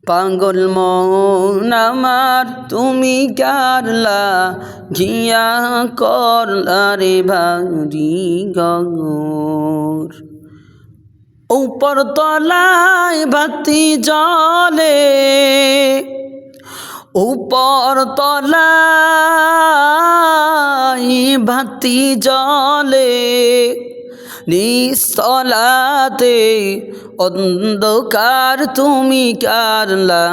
পাগল মন আমার তুমি কারলা ঘিয়া করলা রে ভারি গগর উপর তলায় বাতি জলে উপর তলায় বাতি জলে নিস্তলাতে অন্ধকার তুমি কারলা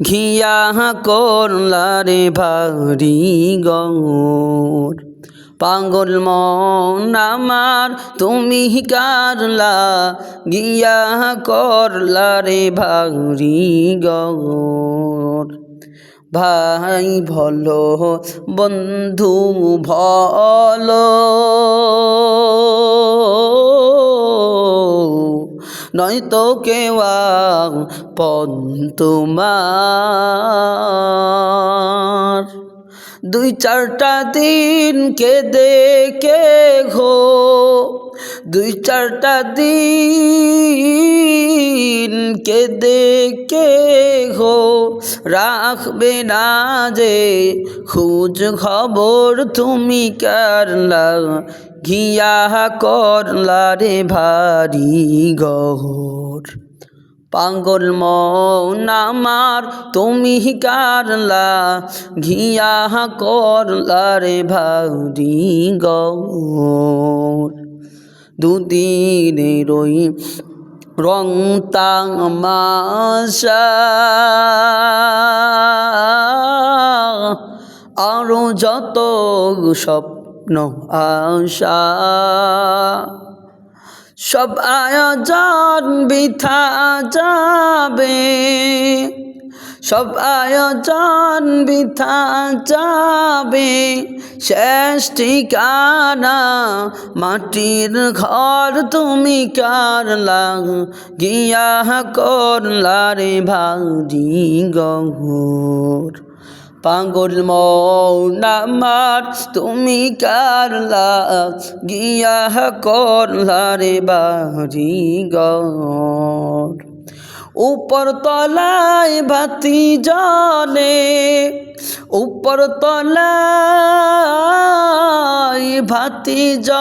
ঘিয়া করলা রে ভারি গৌর পাগল মন আমার তুমি কারলা গিয়া করলা রে ভারি গৌর ভাই ভলো বন্ধু ভলো নয়তো কেউ পদ তোমার দুই চারটা দিন কেঁদে কে ঘো দুই চারটা দিন কেঁদে কে ঘো রাখবে না যে খোঁজ খবর তুমি কারলা ঘিয়া করলা রে ভারি গহর পাগল মন আমার তুমি কারলা ঘিয়া করলা রে ভারি গৌর দুদিনেরই রং তামাশা আরো যত স্বপ্ন আশা সব আয়োজন বৃথা যাবে সব আয়োজন বৃথা যাবে শেষ ঠিকানা মাটির ঘর তুমি কারলা গিয়া করলা রে ভারি গৌর পাগল মন আমার তুমি কারলা গিয়া করলা রে ভারি গৌর উপর তলায় বাতি জলে উপর তলায় বাতি জলে